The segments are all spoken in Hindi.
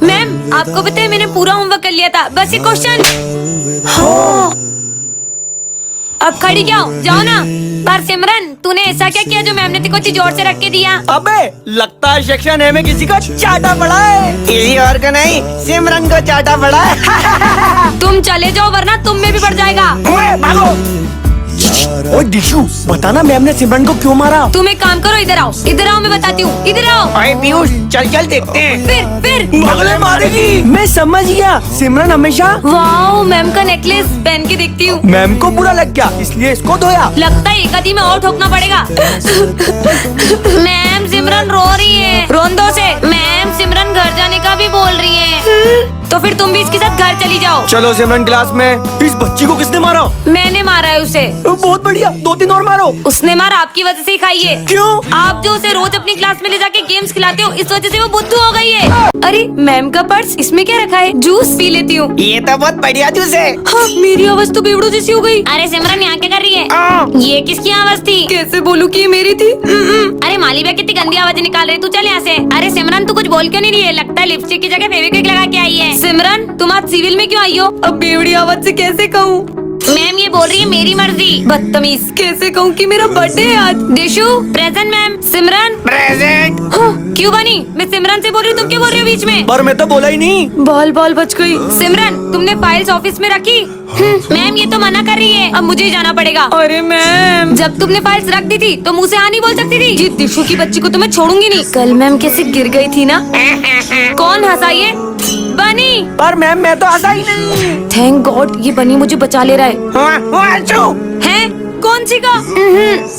मैम आपको पता है मैंने पूरा होमवर्क कर लिया था, बस ये क्वेश्चन। हाँ। अब खड़ी क्या हो, जाओ ना। पर सिमरन तूने ऐसा क्या किया जो मैम ने तेको इतनी जोर से रख के दिया? अबे लगता है सेक्शन ए में किसी का चाटा पड़ा है। किसी और का नहीं, सिमरन को चाटा पड़ा है। तुम चले जाओ वरना तुम में भी पड़ जाएगा। ओए भागो। ओए दिशु, बताना मैम ने सिमरन को क्यों मारा? तुम एक काम करो, इधर आओ मैं बताती हूँ, इधर आओ। अरे पीयूष चल चल देखते हैं। फिर बगले मारेगी। मैं समझ गया, सिमरन हमेशा वाओ मैम का नेकलेस पहन के देखती हूँ। मैम को बुरा लग गया इसलिए इसको धोया। लगता है एक आधी में और ठोकना पड़ेगा। मैम सिमरन रो रही है। रोंदो से। मैम सिमरन घर जाने का भी बोल रही है। तो फिर तुम भी इसके साथ घर चली जाओ। चलो सिमरन क्लास में। इस बच्ची को किसने मारा? मैंने मारा है उसे। बहुत बढ़िया, 2-3 और मारो। उसने मारा आपकी वजह से ही खाई है। क्यों? आप जो उसे रोज अपनी क्लास में ले जाके गेम्स खिलाते हो, इस वजह से वो बुद्धू हो गई है। अरे मैम का पर्स, इसमें क्या रखा है? जूस पी लेती हूँ। ये तो बहुत बढ़िया जूस है। हाँ, मेरी आवाज तो बेवड़ो जैसी हो गई। अरे सिमरन यहाँ क्या कर रही है? ये किसकी आवाज थी? कैसे बोलूं कि ये मेरी थी? अरे मालिबा कितनी गंदी आवाज निकाल रही, तू चल यहाँ से। अरे सिमरन तू कुछ बोल क्यों नहीं रही है? लगता है लिपस्टिक की जगह फेविक्विक लगा के आई है। सिमरन तुम आज सिविल में क्यों आई हो? अब बेवड़ी आवाज से कैसे कहूँ? मैम ये बोल रही है मेरी मर्जी। बदतमीज, कैसे कहूँ कि मेरा बर्थडे है आज। दिशु प्रेजेंट मैम। सिमरन प्रेजेंट। क्यों बनी? मैं सिमरन से बोल रही हूँ, तुम क्यों बोल रही हो बीच में? पर मैं तो बोला ही नहीं। बाल बच गई। सिमरन तुमने फाइल्स ऑफिस में रखी? मैम ये तो मना कर रही है, अब मुझे ही जाना पड़ेगा। अरे मैम जब तुमने फाइल्स रख दी थी तो मुँह से हाँ नहीं बोल सकती थी। ये दिशु की बच्ची को तो मैं छोड़ूंगी नहीं। कल मैम कैसे गिर गई थी ना। कौन हंसा ये? बनी। पर मैम मैं तो हंसा ही नहीं। थैंक गॉड ये बनी मुझे बचा ले रहा है। हैं? कौन सी का?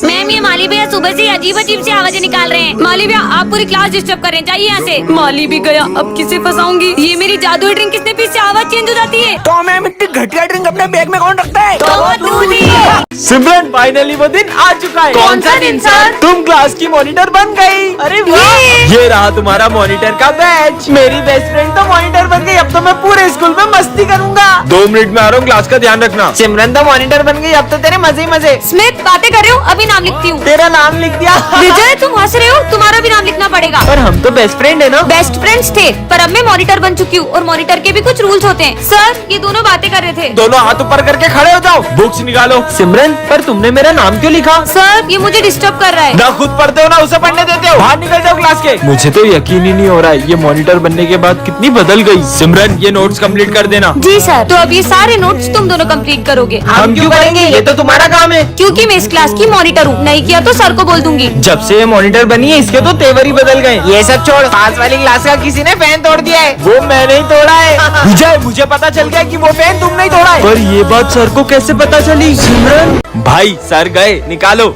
मैम ये माली भैया सुबह से अजीब सी आवाजें निकाल रहे हैं। माली भैया आप पूरी क्लास डिस्टर्ब कर रहे हैं, जाइए यहाँ से। माली भी गया, अब किसे फंसाऊंगी? ये मेरी जादुई ड्रिंक किसने पी से आवाज चेंज हो जाती है। तो मैम इतनी घटिया ड्रिंक अपने बैग में कौन रखता है? तो वो तू ही है। सिमरन फाइनली वो दिन आ चुका है। कौन सा दिन सर? तुम क्लास की मॉनिटर बन गई। अरे वाह, ये रहा तुम्हारा मॉनिटर का बैच। मेरी बेस्ट फ्रेंड तो मॉनिटर बन गई, अब तो मैं पूरे स्कूल में मस्ती करूंगा। 2 मिनट में आ रहा हूँ, क्लास का ध्यान रखना। सिमरन तो मॉनिटर बन गई, अब तो तेरे मजे ही मजे। स्मिथ बातें कर रहे हो? अभी नाम लिखती हूँ। तेरा नाम लिख दिया। विजय तुम हंस रहे हो, तुम्हारा भी नाम लिखना पड़ेगा। पर हम तो बेस्ट फ्रेंड है ना। बेस्ट फ्रेंड्स थे, पर अब मैं मॉनिटर बन चुकी हूँ और मॉनिटर के भी कुछ रूल्स होते हैं। सर ये दोनों बातें कर रहे थे। दोनों हाथ ऊपर करके खड़े हो जाओ, बुक्स निकालो। सिमरन पर तुमने मेरा नाम क्यों लिखा? सर ये मुझे डिस्टर्ब कर रहा है। ना खुद पढ़ते हो ना उसे पढ़ने देते हो। बाहर निकल जाओ क्लास के। मुझे तो यकीन ही नहीं हो रहा है, ये मॉनिटर बनने के बाद कितनी बदल गई। सिमरन ये नोट्स कंप्लीट कर देना। जी सर। तो अब ये सारे नोट्स तुम दोनों कंप्लीट करोगे। हम क्यों करेंगे, ये तो तुम्हारा काम है। क्योंकि मैं इस क्लास की मॉनिटर हूँ, नहीं किया तो सर को बोल दूंगी। जब से ये मॉनिटर बनी है इसके तो तेवर ही बदल गए। ये सब छोड़, पास वाली क्लास का किसी ने फैन तोड़ दिया है। वो मैंने ही तोड़ा है। विजय मुझे पता चल गया कि वो फैन तुमने ही तोड़ा है। पर ये बात सर को कैसे पता चली? सिमरन भाई सर गए, निकालो।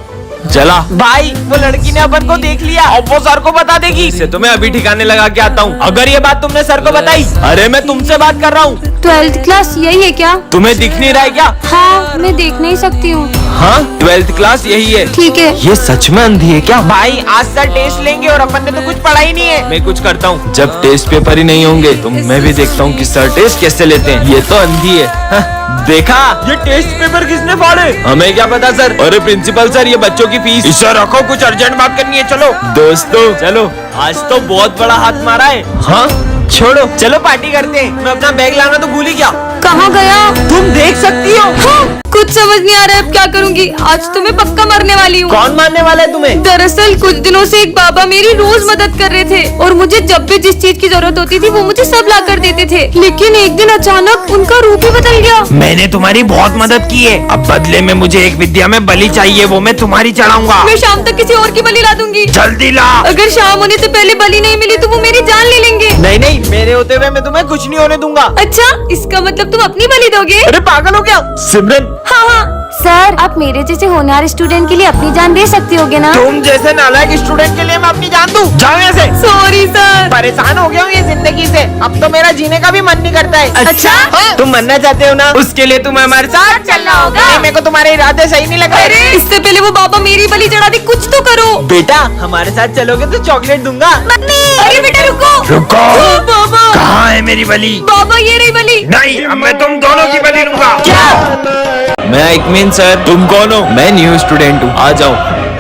चला भाई, वो लड़की ने अपन को देख लिया, अब वो सर को बता देगी। इसे तो मैं अभी ठिकाने लगा के आता हूँ। अगर ये बात तुमने सर को बताई। अरे मैं तुमसे बात कर रहा हूँ। 12th क्लास यही है क्या? तुम्हें दिख नहीं रहा है क्या? हाँ मैं देख नहीं सकती हूँ। हाँ 12th क्लास यही है। ठीक है। ये सच में अंधी है क्या? भाई आज सर टेस्ट लेंगे और अपन ने तो कुछ पढ़ा ही नहीं है। मैं कुछ करता हूँ, जब टेस्ट पेपर ही नहीं होंगे तो मैं भी देखता हूँ कि सर टेस्ट कैसे लेते हैं। ये तो अंधी है। देखा, ये टेस्ट पेपर किसने फाड़े? हमें क्या पता सर। अरे प्रिंसिपल सर ये बच्चों की फीस। इसे रखो, कुछ अर्जेंट बात करनी है। चलो दोस्तों चलो, आज तो बहुत बड़ा हाथ मारा है। हाँ छोड़ो, चलो पार्टी करते हैं। मैं अपना बैग लाना तो भूल ही गया। कहाँ गया? तुम देख सकती हो। हाँ, कुछ समझ नहीं आ रहा है अब क्या करूँगी। आज तो मैं पक्का मरने वाली हूँ। कौन मारने वाला है तुम्हें? दरअसल कुछ दिनों से एक बाबा मेरी रोज मदद कर रहे थे और मुझे जब भी जिस चीज की जरूरत होती थी वो मुझे सब ला कर देते थे। लेकिन एक दिन अचानक उनका रूप ही बदल गया। मैंने तुम्हारी बहुत मदद की है, अब बदले में मुझे एक विद्या में बलि चाहिए, वो मैं तुम्हारी चढ़ाऊंगा। मैं शाम तक किसी और की बलि ला दूंगी। जल्दी ला। अगर शाम होने से पहले बलि नहीं मिली तो वो मेरी जान ले लेंगे। नहीं नहीं, मेरे होते हुए मैं तुम्हें कुछ नहीं होने दूंगा। अच्छा इसका मतलब तुम अपनी बलि दोगे? अरे पागल हो क्या? सिमरन हाँ सर, आप मेरे जैसे होनहार स्टूडेंट के लिए अपनी जान दे सकती होगे ना? तुम जैसे नालायक स्टूडेंट के लिए मैं अपनी जान दूं? जाओ यहाँ से। Sorry sir. परेशान हो गया हूँ ये जिंदगी से, अब तो मेरा जीने का भी मन नहीं करता है। अच्छा? हाँ? तुम मरना चाहते हो ना, उसके लिए तुम्हें हमारे साथ चलना होगा। नहीं, मेरे को तुम्हारे इरादे सही नहीं लग रहे। इससे पहले वो बाबा मेरी बलि चढ़ा दी, कुछ तो करो। बेटा हमारे साथ चलोगे तो चॉकलेट दूंगा। मम्मी अरे बेटा रुको। रुको। बाबा कहाँ है मेरी बलि? बाबा ये रही बलि। नहीं, अब मैं तुम दोनों की बलि लूंगा। क्या? मैं इकमीन सर। तुम कौन हो? मैं न्यू स्टूडेंट हूँ, आ जाओ।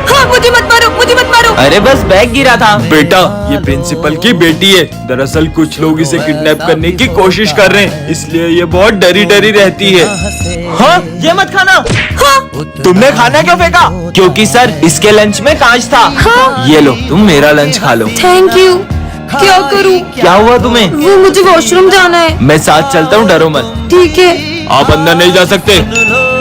हाँ मुझे मत मारो, मुझे मत मारो। अरे बस बैग गिरा था। बेटा ये प्रिंसिपल की बेटी है। दरअसल कुछ लोग इसे किडनैप करने की कोशिश कर रहे हैं, इसलिए ये बहुत डरी डरी रहती है। हाँ ये मत खाना। हाँ तुमने खाना क्यों फेंका? क्योंकि सर इसके लंच में कांच था। हाँ? ये लो तुम मेरा लंच खा लो। Thank you. क्या करूँ? क्या हुआ तुम्हें? वो मुझे वॉशरूम जाना है। मैं साथ चलता हूँ, डरो मत। ठीक है। आप अंदर नहीं जा सकते।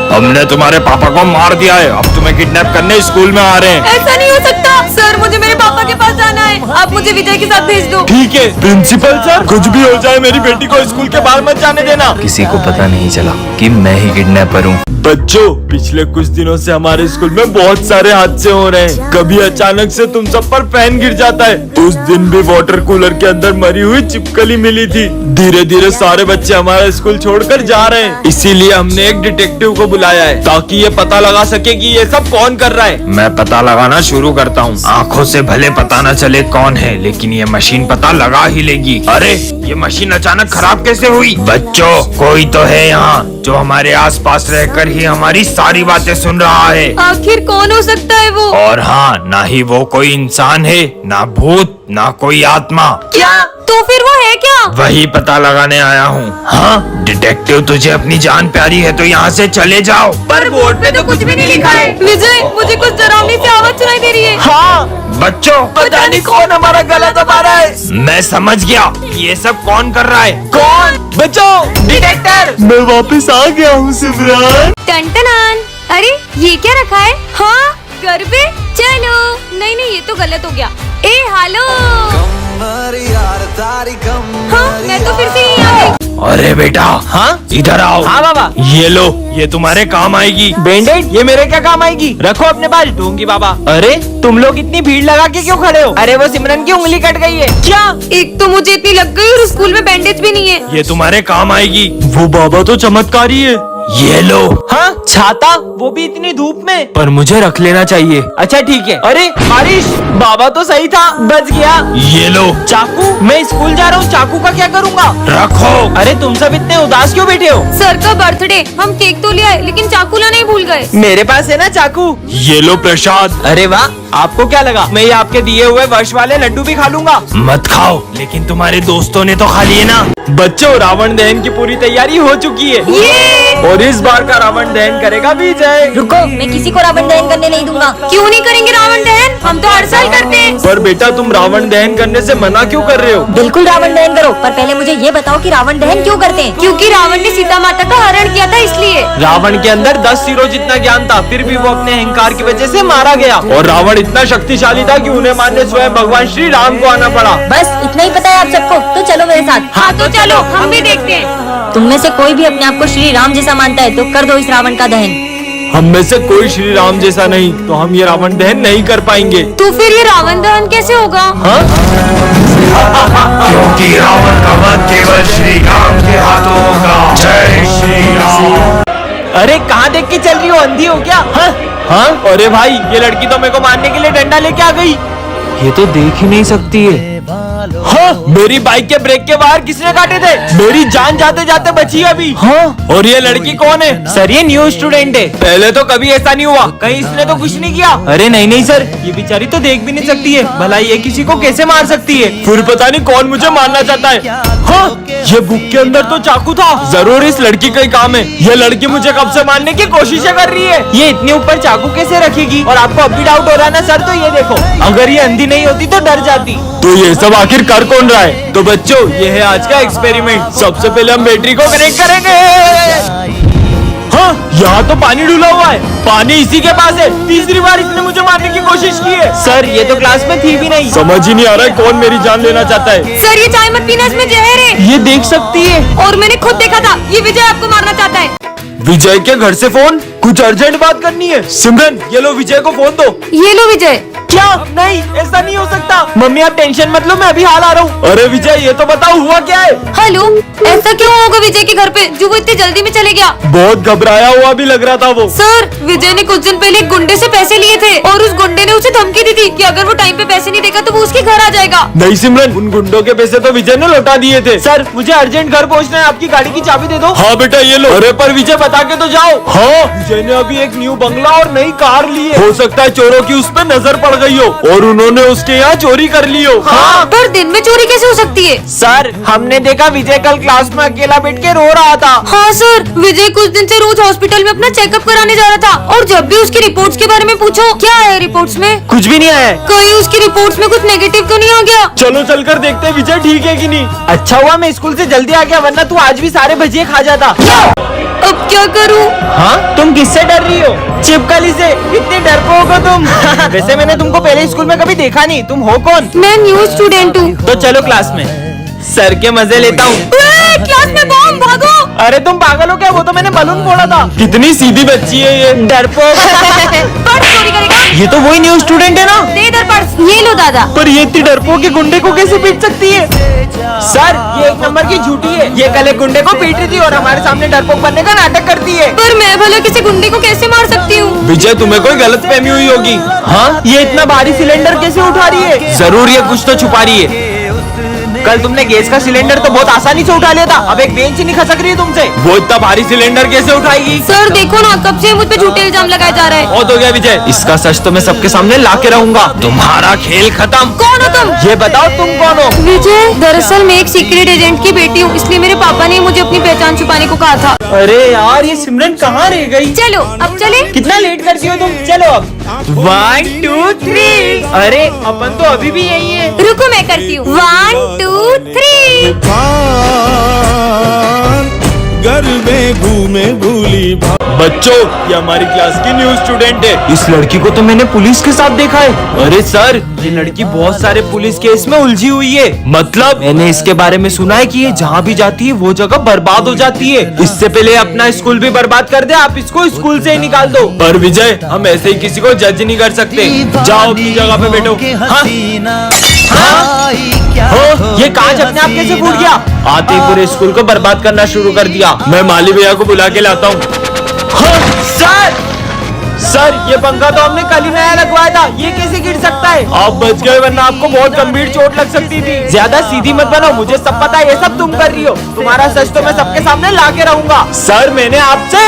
हमने तुम्हारे पापा को मार दिया है, अब तुम्हें किडनैप करने स्कूल में आ रहे हैं। ऐसा नहीं हो सकता सर, मुझे मेरे पापा के पास जाना है। आप मुझे विजय के साथ भेज दो। ठीक है प्रिंसिपल सर, कुछ भी हो जाए मेरी बेटी को स्कूल के बाहर मत जाने देना। किसी को पता नहीं चला कि मैं ही किडनैपर हूँ। बच्चों पिछले कुछ दिनों से हमारे स्कूल में बहुत सारे हादसे हो रहे हैं। कभी अचानक से तुम सब पर फैन गिर जाता है। उस दिन भी वाटर कूलर के अंदर मरी हुई छिपकली मिली थी। धीरे धीरे सारे बच्चे हमारा स्कूल छोड़कर जा रहे हैं, इसीलिए हमने एक डिटेक्टिव को बुलाया है ताकि ये पता लगा सके कि ये सब कौन कर रहा है। मैं पता लगाना शुरू करता हूँ। आँखों से भले पता न चले कौन है, लेकिन ये मशीन पता लगा ही लेगी। अरे ये मशीन अचानक खराब कैसे हुई? बच्चों कोई तो है यहाँ जो हमारे आसपास रहकर ही हमारी सारी बातें सुन रहा है। आखिर कौन हो सकता है वो? और हाँ, ना ही वो कोई इंसान है, ना भूत, ना कोई आत्मा। क्या? तो फिर वो है क्या? वही पता लगाने आया हूँ। हाँ डिटेक्टिव, तुझे अपनी जान प्यारी है तो यहाँ से चले जाओ। पर बोर्ड पे तो कुछ भी नहीं लिखा है। विजय मुझे कुछ डरावनी सी आवाज सुनाई दे रही है। हाँ बच्चों पता नहीं कौन हमारा गला दबा रहा है। मैं समझ गया ये सब कौन कर रहा है। कौन? बच्चों डिटेक्टर। मैं वापस आ गया हूँ सिमरन। टन-टनान। अरे ये क्या रखा है? हाँ घर पे चलो। नहीं नहीं ये तो गलत हो गया। ए हेलो। हाँ मैं तो फिर से यहीं आ गई। अरे बेटा हाँ इधर आओ। हाँ बाबा। ये लो, ये तुम्हारे काम आएगी। बैंडेड? ये मेरे क्या काम आएगी? रखो अपने पास, दूंगी बाबा। अरे तुम लोग इतनी भीड़ लगा के क्यों खड़े हो? अरे वो सिमरन की उंगली कट गई है। क्या? एक तो मुझे इतनी लग गई और स्कूल में बैंडेज भी नहीं है। ये तुम्हारे काम आएगी। वो बाबा तो चमत्कारी है। ये लो। हाँ छाता, वो भी इतनी धूप में? पर मुझे रख लेना चाहिए। अच्छा ठीक है। अरे बारिश, बाबा तो सही था, बच गया। ये लो। चाकू? मैं स्कूल जा रहा हूँ, चाकू का क्या करूँगा? रखो। अरे तुम सब इतने उदास क्यों बैठे हो? सर का बर्थडे, हम केक तो ले आए लेकिन चाकू लाना ही भूल गए। मेरे पास है ना चाकू। ये लो प्रसाद। अरे वाह, आपको क्या लगा मैं ये आपके दिए हुए वर्ष वाले लड्डू भी खा लूंगा? मत खाओ, लेकिन तुम्हारे दोस्तों ने तो खा लिए ना। बच्चों रावण दहन की पूरी तैयारी हो चुकी है। ये और इस बार का रावण दहन करेगा विजय। रुको, मैं किसी को रावण दहन करने नहीं दूंगा। क्यों नहीं करेंगे रावण दहन? हम तो हर साल करते हैं। पर बेटा तुम रावण दहन करने से मना क्यों कर रहे हो? बिल्कुल रावण दहन करो, पर पहले मुझे ये बताओ कि रावण दहन क्यों करते हैं? क्योंकि रावण ने सीता माता का हरण किया था इसलिए। रावण के अंदर 10 सिरों जितना ज्ञान था, फिर भी वो अपने अहंकार की वजह से मारा गया। और रावण इतना शक्तिशाली था कि उन्हें मारने स्वयं भगवान श्री राम को आना पड़ा। बस इतना ही पता है आप सबको, तो चलो मेरे साथ। हाँ तो चलो हम भी देखते हैं। तुम में से कोई भी अपने आप को श्री राम जैसा मानता है तो कर दो इस रावण का दहन। हम में से कोई श्री राम जैसा नहीं, तो हम ये रावण दहन नहीं कर पाएंगे। तो फिर ये रावण दहन कैसे होगा? हाँ? क्योंकि रावण का वध केवल श्री राम के हाथों होगा। जय श्री राम। अरे कहाँ देख के चल रही हो, अंधी हो क्या? हाँ? हाँ? अरे भाई ये लड़की तो मेरे को मारने के लिए डंडा लेके आ गई। ये तो देख ही नहीं सकती है। हाँ? मेरी बाइक के ब्रेक के बाहर किसने काटे थे? मेरी जान जाते जाते बची अभी। हाँ? और ये लड़की कौन है? सर ये न्यू स्टूडेंट है। पहले तो कभी ऐसा नहीं हुआ, कहीं इसने तो कुछ नहीं किया। अरे नहीं नहीं सर, ये बेचारी तो देख भी नहीं सकती है, भला ये किसी को कैसे मार सकती है? फिर पता नहीं कौन मुझे मारना चाहता है। हाँ? ये बुक के अंदर तो चाकू था, जरूर इस लड़की का ही काम है। ये लड़की मुझे कब से मारने की कोशिशें कर रही है। ये इतने ऊपर चाकू कैसे रखेगी? और आपको अब भी डाउट हो रहा है ना सर, तो ये देखो, अगर ये अंधी नहीं होती तो डर जाती। तो ये सब आखिर कर कौन रहा है? तो बच्चों ये है आज का एक्सपेरिमेंट। सबसे पहले हम बैटरी को कनेक्ट करेंगे। हाँ यहाँ तो पानी डूला हुआ है, पानी इसी के पास है। तीसरी बार इसने मुझे मारने की कोशिश की है। सर ये तो क्लास में थी भी नहीं। समझ ही नहीं आ रहा है कौन मेरी जान लेना चाहता है। सर ये चाय मत पीना, इसमें जहर है। ये देख सकती है। और मैंने खुद देखा था, ये विजय आपको मारना चाहता है। विजय के घर से फोन, कुछ अर्जेंट बात करनी है। सिमरन ये लो विजय को फोन दो। ये लो विजय। क्या? नहीं ऐसा नहीं हो सकता। मम्मी आप टेंशन मत लो, मैं अभी हाल आ रहा हूँ। अरे विजय ये तो बताओ हुआ क्या है? हेलो, ऐसा क्यों होगा विजय के घर पे जो वो इतनी जल्दी में चले गया? बहुत घबराया हुआ भी लग रहा था वो। सर विजय ने कुछ दिन पहले एक गुंडे से पैसे लिए थे और उस गुंडे ने उसे धमकी दी थी कि अगर वो टाइम पे पैसे नहीं देगा तो वो उसके घर आ जाएगा। नहीं सिमरन, उन गुंडों के पैसे तो विजय ने लौटा दिए थे। सर मुझे अर्जेंट घर पहुँचना है, आपकी गाड़ी की चाबी दे दो। हाँ बेटा ये लो। अरे पर विजय बता के तो जाओ। हाँ विजय मैंने अभी एक न्यू बंगला और नई कार ली है। हो सकता है चोरों की उस पर नजर पड़ गई हो और उन्होंने उसके यहाँ चोरी कर ली हो। हाँ, पर दिन में चोरी कैसे हो सकती है? सर, हमने देखा विजय कल क्लास में अकेला बैठ के रो रहा था। हाँ सर, विजय कुछ दिन से रोज हॉस्पिटल में अपना चेकअप कराने जा रहा था और जब भी उसकी रिपोर्ट्स के बारे में पूछो, क्या आया रिपोर्ट्स में? कुछ भी नहीं आया। कहीं उसकी रिपोर्ट्स में कुछ नेगेटिव तो नहीं आ गया? चलो चलकर देखते हैं विजय ठीक है कि नहीं। अच्छा हुआ मैं स्कूल से जल्दी आ गया, वरना तू आज भी सारे भजिए खा जाता। अब क्या करूँ? हाँ, तुम किससे डर रही हो? छिपकली से। इतने डरपोक हो तुम। वैसे मैंने तुमको पहले स्कूल में कभी देखा नहीं, तुम हो कौन? मैं न्यू स्टूडेंट हूँ। तो चलो क्लास में, सर के मजे लेता हूँ। क्लास में बॉम्ब, भागो! अरे तुम पागल हो क्या? वो तो मैंने बलून फोड़ा था। कितनी सीधी बच्ची है ये, डरपोक। पर्स चोरी करेगा? ये तो वही न्यू स्टूडेंट है ना? दे इधर पर्स। ये लो दादा। पर ये इतनी डरपोक के गुंडे को कैसे पीट सकती है? सर, ये एक नंबर की झूठी है। ये कल एक गुंडे को पीट रही थी और हमारे सामने डरपोक बनने का नाटक करती है। पर मैं भला किसी गुंडे को कैसे मार सकती हूँ? विजय, तुम्हें कोई गलतफहमी हुई होगी। हाँ, ये इतना भारी सिलेंडर कैसे उठा रही है? जरूर ये कुछ तो छुपा रही है। कल तुमने गैस का सिलेंडर तो बहुत आसानी से उठा लिया था, अब एक बेंच नहीं खसक रही है तुमसे। वो इतना भारी सिलेंडर कैसे उठाएगी? सर देखो ना, कब से मुझ पे झूठे इल्जाम लगाया जा रहा है। बहुत हो गया विजय, इसका सच तो मैं सबके सामने ला के रहूंगा। तुम्हारा खेल खत्म। कौन हो तुम? ये बताओ तुम कौन हो? विजय, दरअसल मैं एक सीक्रेट एजेंट की बेटी हूँ, इसलिए मेरे पापा ने मुझे अपनी पहचान छुपाने को कहा था। अरे यार, ये सिमरन कहाँ रह गई? चलो अब चले। कितना लेट करती हो तुम? चलो अब 1 2 3। अरे अपन तो अभी भी यही है। रुको मैं करती हूँ। 1 2 3। घर में घूमे भूली बच्चों, ये हमारी क्लास की न्यू स्टूडेंट है। इस लड़की को तो मैंने पुलिस के साथ देखा है। अरे सर, ये लड़की बहुत सारे पुलिस केस में उलझी हुई है। मतलब मैंने इसके बारे में सुना है कि ये जहाँ भी जाती है वो जगह बर्बाद हो जाती है। इससे पहले अपना स्कूल भी बर्बाद कर दे, आप इसको स्कूल से ही निकाल दो। पर विजय, हम ऐसे ही किसी को जज नहीं कर सकते। जाओ अपनी जगह पे बैठो। हाँ? हो, ये कांच अपने आप कैसे फूट गया? आते ही पूरे स्कूल को बर्बाद करना शुरू कर दिया। मैं माली भैया को बुला के लाता हूँ। सर, ये पंखा तो हमने कल ही नया लगवाया था, ये कैसे गिर सकता है? आप बच गए, वरना आपको बहुत गंभीर चोट लग सकती थी। ज्यादा सीधी मत बनो, मुझे सब पता है, ये सब तुम कर रही हो। तुम्हारा सच तो मैं सबके सामने ला के रहूंगा। सर, मैंने आपसे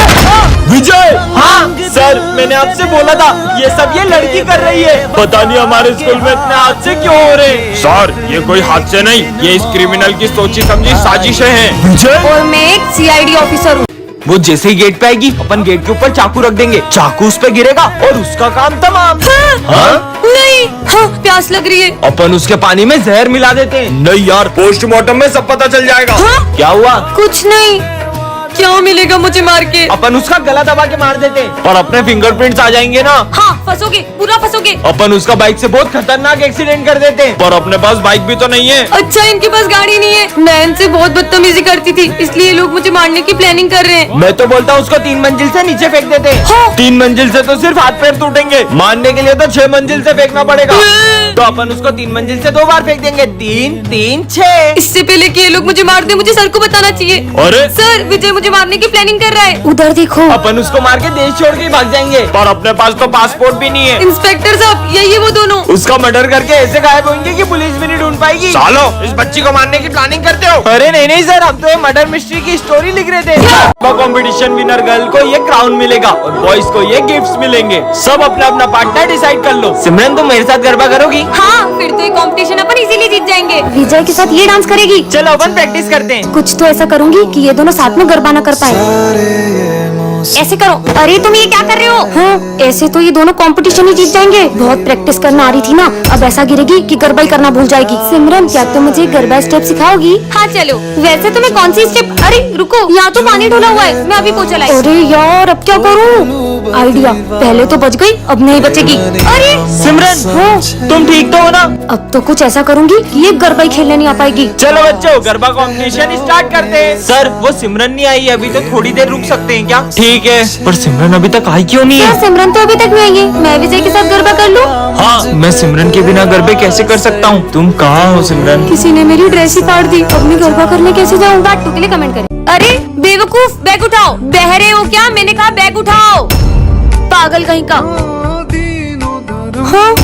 विजय, हाँ सर, मैंने आपसे बोला था ये सब ये लड़की कर रही है। पता नहीं हमारे स्कूल में इतने हादसे क्यों हो रहे हैं। सर, ये कोई हादसे नहीं, ये इस क्रिमिनल की सोची समझी साजिशें हैं। विजय, और मैं एक CID ऑफिसर हूँ। वो जैसे ही गेट पे आएगी, अपन गेट के ऊपर चाकू रख देंगे, चाकू उस पे गिरेगा और उसका काम तमाम। हाँ? नहीं, हाँ प्यास लग रही है। अपन उसके पानी में जहर मिला देते हैं। नहीं यार, पोस्टमार्टम में सब पता चल जाएगा। हाँ? क्या हुआ? कुछ नहीं। क्या मिलेगा मुझे मार के? अपन उसका गला दबा के मार देते हैं और अपने फिंगरप्रिंट्स आ जाएंगे ना। हाँ, फंसोगे, पूरा फंसोगे। अपन उसका बाइक से बहुत खतरनाक एक्सीडेंट कर देते हैं, पर अपने पास बाइक भी तो नहीं है। अच्छा, इनके पास गाड़ी नहीं है। मैं इनसे बहुत बदतमीजी करती थी, इसलिए लोग मुझे मारने की प्लानिंग कर रहे हैं। मैं तो बोलता हूँ उसको 3 मंजिल से नीचे फेंक देते हैं। हाँ। 3 मंजिल से तो सिर्फ हाथ पैर टूटेंगे, मारने के लिए तो 6 मंजिल से फेंकना पड़ेगा। तो अपन उसको 3 मंजिल से 2 बार फेंक देंगे। 3 3 6। इससे पहले कि ये लोग मुझे मार दे, मुझे सर को बताना चाहिए। अरे सर, विजय मुझे मारने की प्लानिंग कर रहा है। उधर देखो। अपन उसको मार के देश छोड़ के भाग जाएंगे, पर अपने पास तो पासपोर्ट भी नहीं है। इंस्पेक्टर साहब, यही है वो दोनों। उसका मर्डर करके ऐसे गायब होंगे कि पुलिस भी नहीं ढूंढ पाएगी। सालो, इस बच्ची को मारने की प्लानिंग करते हो? अरे नहीं नहीं सर, हम तो ये मर्डर मिस्ट्री की स्टोरी लिख रहे थे। कंपटीशन विनर गर्ल को ये क्राउन मिलेगा और बॉयज को ये गिफ्ट्स मिलेंगे। सब अपना अपना पार्टनर डिसाइड कर लो। सिमरन, तुम मेरे साथ गरबा करोगी? हाँ, फिर तो ये कंपटीशन अपन इजीली जीत जाएंगे। विजय के साथ ये डांस करेगी। चलो अपन प्रैक्टिस करते हैं। कुछ तो ऐसा करूंगी कि ये दोनों साथ में गरबा न कर पाए। ऐसे करो। अरे तुम ये क्या कर रहे हो? हाँ, ऐसे तो ये दोनों कंपटीशन ही जीत जाएंगे। बहुत प्रैक्टिस करना आ रही थी ना, अब ऐसा गिरेगी कि गरबा ही करना भूल जाएगी। सिमरन, क्या तुम मुझे गरबा स्टेप सिखाओगी? हाँ चलो। वैसे तुम्हें कौन सी स्टेप? अरे रुको, यहाँ तो पानी ढोला हुआ है, मैं अभी पोछा लाई। अरे यार, अब क्या करूँ? आइडिया, पहले तो बच गई, अब नहीं बचेगी। अरे सिमरन, हाँ, तुम ठीक तो हो ना? अब तो कुछ ऐसा करूंगी कि ये गरबा ही खेलने नहीं आ पाएगी। चलो बच्चों, गरबा कंपटीशन स्टार्ट करते हैं। सर, वो सिमरन नहीं आई, अभी तो थोड़ी देर रुक सकते हैं क्या? ठीक है, पर सिमरन अभी तक आई क्यों नहीं क्या है? सिमरन तो अभी तक नहीं आई है। मैं विजय के साथ गरबा कर लूं? हाँ, मैं सिमरन के बिना गरबे कैसे कर सकता हूँ? तुम कहाँ हो सिमरन? किसी ने मेरी ड्रेस ही फाड़ दी, अब मैं गरबा करने कैसे जाऊँ? पार्ट 2 के लिए कमेंट करें। अरे बेवकूफ, बैग उठाओ। बहरे हो क्या? मैंने कहा बैग उठाओ। पागल कहीं का। हाँ,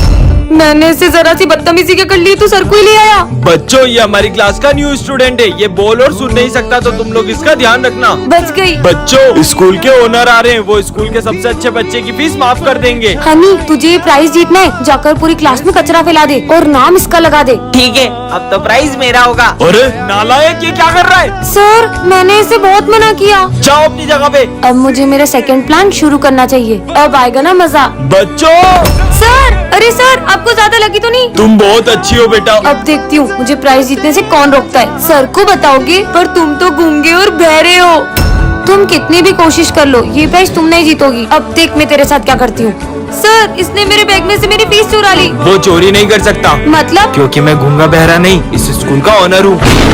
मैंने इससे जरा सी बदतमीजी क्या कर ली तो सर को ही ले आया। बच्चों, ये हमारी क्लास का न्यू स्टूडेंट है, ये बोल और सुन नहीं सकता, तो तुम लोग इसका ध्यान रखना। बच गई। बच्चों, स्कूल के ओनर आ रहे हैं, वो स्कूल के सबसे अच्छे बच्चे की फीस माफ कर देंगे। हनी, तुझे ये प्राइज जीतना है, जाकर पूरी क्लास में कचरा फैला दे और नाम इसका लगा दे। ठीक है, अब तो प्राइज मेरा होगा। अरे नालायक, ये क्या कर रहा है? सर, मैंने इसे बहुत मना किया। जाओ अपनी जगह पे। अब मुझे मेरा सेकंड प्लान शुरू करना चाहिए, अब आएगा ना मजा। बच्चों, सर, अरे सर, आपको ज्यादा लगी तो नहीं? तुम बहुत अच्छी हो बेटा। अब देखती हूँ मुझे प्राइज जीतने से कौन रोकता है। सर को बताओगे, पर तुम तो गूंगे और बहरे हो। तुम कितनी भी कोशिश कर लो, ये प्राइज तुम नहीं जीतोगी। अब देख मैं तेरे साथ क्या करती हूँ। सर, इसने मेरे बैग में से मेरी फीस चुरा ली। वो चोरी नहीं कर सकता। मतलब? क्योंकि मैं गूंगा बहरा नहीं, इस स्कूल का ऑनर हूँ।